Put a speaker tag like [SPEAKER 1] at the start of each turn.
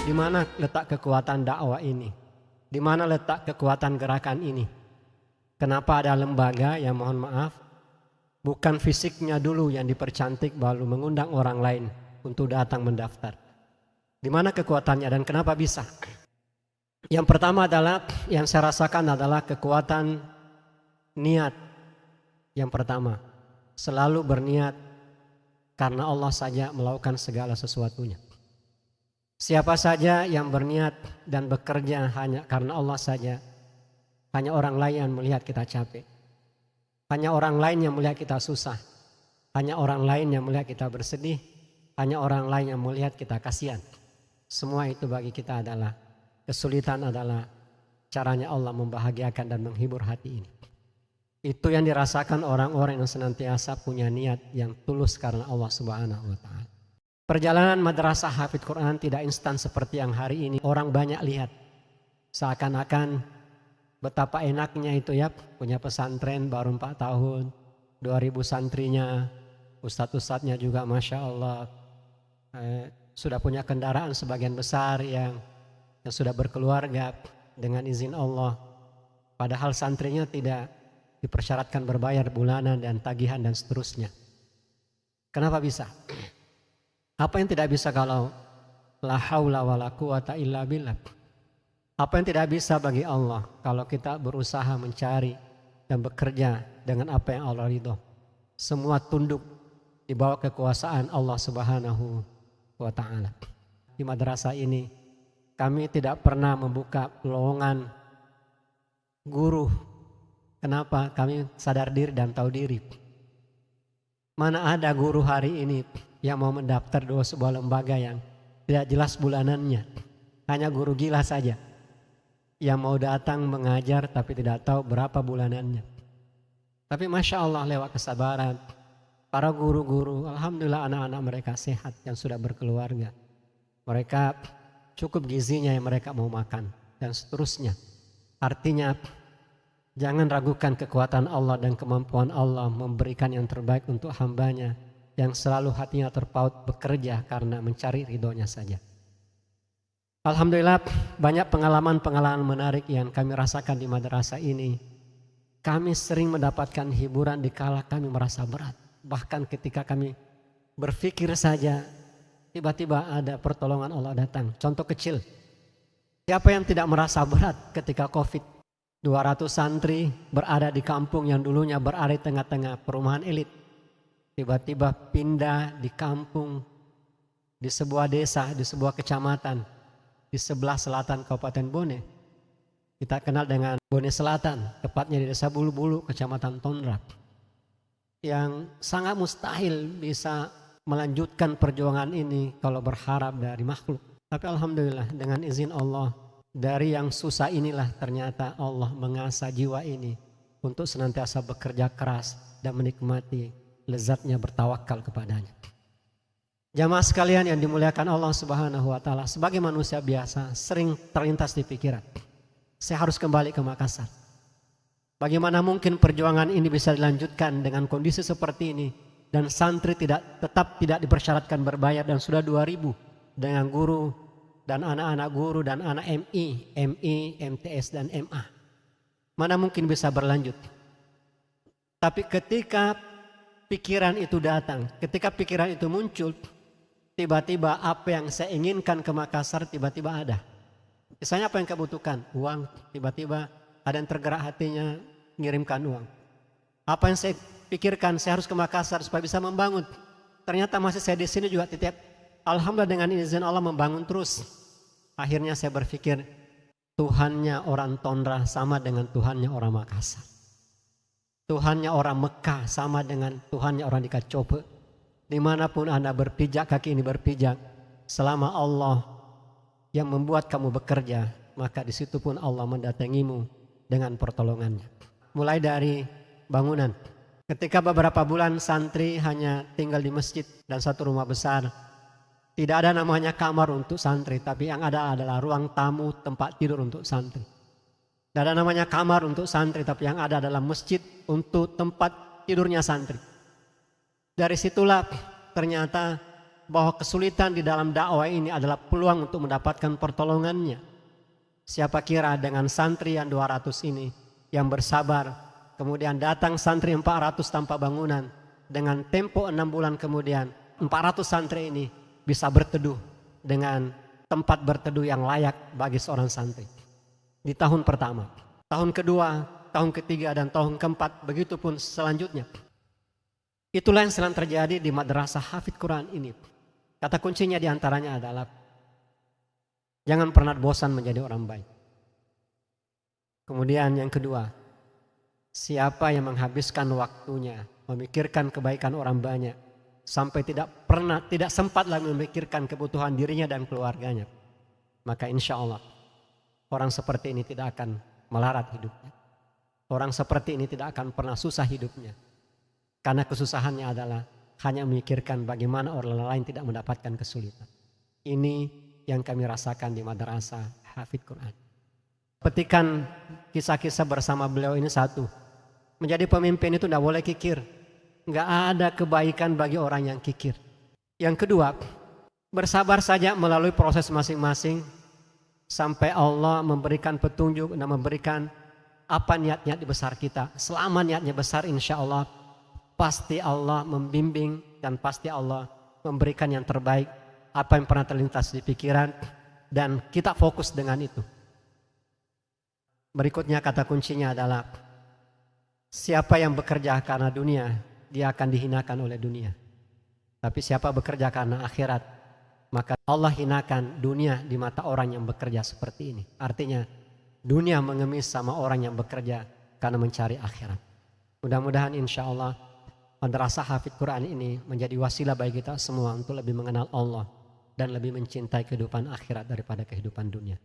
[SPEAKER 1] Di mana letak kekuatan dakwah ini? Di mana letak kekuatan gerakan ini? Kenapa ada lembaga yang mohon maaf, bukan fisiknya dulu yang dipercantik baru mengundang orang lain untuk datang mendaftar. Di mana kekuatannya dan kenapa bisa? Yang pertama adalah, yang saya rasakan adalah kekuatan niat. Yang pertama, selalu berniat karena Allah saja melakukan segala sesuatunya. Siapa saja yang berniat dan bekerja hanya karena Allah saja, hanya orang lain yang melihat kita capek. Hanya orang lain yang melihat kita susah. Hanya orang lain yang melihat kita bersedih. Hanya orang lain yang melihat kita kasihan. Semua itu bagi kita adalah kesulitan, adalah caranya Allah membahagiakan dan menghibur hati ini. Itu yang dirasakan orang-orang yang senantiasa punya niat yang tulus karena Allah Subhanahu wa Ta'ala. Perjalanan madrasah hafidz Quran tidak instan seperti yang hari ini orang banyak lihat. Seakan-akan betapa enaknya itu ya, punya pesantren baru 4 tahun, 2000 santrinya, ustadz-ustadznya juga Masya Allah, sudah punya kendaraan sebagian besar yang sudah berkeluarga dengan izin Allah. Padahal santrinya tidak dipersyaratkan berbayar bulanan dan tagihan dan seterusnya. Kenapa bisa? Apa yang tidak bisa kalau la haula wala quwata illa billah? Apa yang tidak bisa bagi Allah kalau kita berusaha mencari dan bekerja dengan apa yang Allah ridho? Semua tunduk di bawah kekuasaan Allah Subhanahu wa Ta'ala. Di madrasah ini kami tidak pernah membuka lowongan guru. Kenapa? Kami sadar diri dan tahu diri. Mana ada guru hari ini yang mau mendaftar di sebuah lembaga yang tidak jelas bulanannya. Hanya guru gila saja yang mau datang mengajar tapi tidak tahu berapa bulanannya. Tapi Masya Allah lewat kesabaran para guru-guru, alhamdulillah anak-anak mereka sehat yang sudah berkeluarga. Mereka cukup gizinya yang mereka mau makan dan seterusnya. Artinya jangan ragukan kekuatan Allah dan kemampuan Allah memberikan yang terbaik untuk hambanya yang selalu hatinya terpaut bekerja karena mencari ridhonya saja. Alhamdulillah banyak pengalaman-pengalaman menarik yang kami rasakan di madrasah ini. Kami sering mendapatkan hiburan di kala kami merasa berat. Bahkan ketika kami berpikir saja, tiba-tiba ada pertolongan Allah datang. Contoh kecil, siapa yang tidak merasa berat ketika Covid? 200 santri berada di kampung yang dulunya berada di tengah-tengah perumahan elit. Tiba-tiba pindah di kampung, di sebuah desa, di sebuah kecamatan, di sebelah selatan Kabupaten Bone. Kita kenal dengan Bone Selatan, tepatnya di desa Bulu-Bulu, kecamatan Tondrak. Yang sangat mustahil bisa melanjutkan perjuangan ini kalau berharap dari makhluk. Tapi alhamdulillah dengan izin Allah, dari yang susah inilah ternyata Allah mengasah jiwa ini untuk senantiasa bekerja keras dan menikmati lezatnya bertawakal kepadanya. Jamaah sekalian yang dimuliakan Allah Subhanahu wa Ta'ala, sebagai manusia biasa sering terlintas di pikiran, saya harus kembali ke Makassar. Bagaimana mungkin perjuangan ini bisa dilanjutkan dengan kondisi seperti ini dan santri tetap tidak dipersyaratkan berbayar dan sudah 2000 dengan guru dan anak-anak guru dan anak MI, MTS dan MA. Mana mungkin bisa berlanjut? Tapi ketika pikiran itu datang, ketika pikiran itu muncul, tiba-tiba apa yang saya inginkan ke Makassar tiba-tiba ada. Misalnya apa yang kamu butuhkan? Uang. Tiba-tiba ada yang tergerak hatinya ngirimkan uang. Apa yang saya pikirkan, saya harus ke Makassar supaya bisa membangun. Ternyata masih saya di sini juga titip. Alhamdulillah dengan izin Allah membangun terus. Akhirnya saya berpikir Tuhannya orang Tondra sama dengan Tuhannya orang Makassar. Tuhannya orang Mekah sama dengan Tuhannya orang di Kacope. Dimanapun Anda berpijak, kaki ini berpijak, selama Allah yang membuat kamu bekerja, maka di situ pun Allah mendatangimu dengan pertolongannya. Mulai dari bangunan. Ketika beberapa bulan santri hanya tinggal di masjid dan satu rumah besar, tidak ada namanya kamar untuk santri, tapi yang ada adalah ruang tamu, tempat tidur untuk santri. Tidak ada namanya kamar untuk santri, tapi yang ada adalah masjid untuk tempat tidurnya santri. Dari situlah ternyata bahwa kesulitan di dalam dakwah ini adalah peluang untuk mendapatkan pertolongannya. Siapa kira dengan santri yang 200 ini yang bersabar, kemudian datang santri 400 tanpa bangunan, dengan tempo 6 bulan kemudian 400 santri ini bisa berteduh dengan tempat berteduh yang layak bagi seorang santri. Di tahun pertama, tahun kedua, tahun ketiga, dan tahun keempat, begitu pun selanjutnya. Itulah yang sedang terjadi di madrasah hafidz Quran ini. Kata kuncinya diantaranya adalah jangan pernah bosan menjadi orang baik. Kemudian yang kedua, siapa yang menghabiskan waktunya memikirkan kebaikan orang banyak sampai tidak sempat lagi memikirkan kebutuhan dirinya dan keluarganya, maka insya Allah orang seperti ini tidak akan melarat hidupnya. Orang seperti ini tidak akan pernah susah hidupnya, karena kesusahannya adalah hanya memikirkan bagaimana orang lain tidak mendapatkan kesulitan. Ini yang kami rasakan di madrasah hafidz Quran. Petikan kisah-kisah bersama beliau ini satu, menjadi pemimpin itu tidak boleh kikir. Nggak ada kebaikan bagi orang yang kikir. Yang kedua, bersabar saja melalui proses masing-masing sampai Allah memberikan petunjuk dan memberikan apa niat-niat besar kita. Selama niatnya besar, insya Allah pasti Allah membimbing dan pasti Allah memberikan yang terbaik, apa yang pernah terlintas di pikiran, dan kita fokus dengan itu. Berikutnya kata kuncinya adalah siapa yang bekerja karena dunia, dia akan dihinakan oleh dunia. Tapi siapa bekerja karena akhirat, maka Allah hinakan dunia di mata orang yang bekerja seperti ini. Artinya dunia mengemis sama orang yang bekerja karena mencari akhirat. Mudah-mudahan insya Allah madrasah hafidz Quran ini menjadi wasilah bagi kita semua untuk lebih mengenal Allah dan lebih mencintai kehidupan akhirat daripada kehidupan dunia.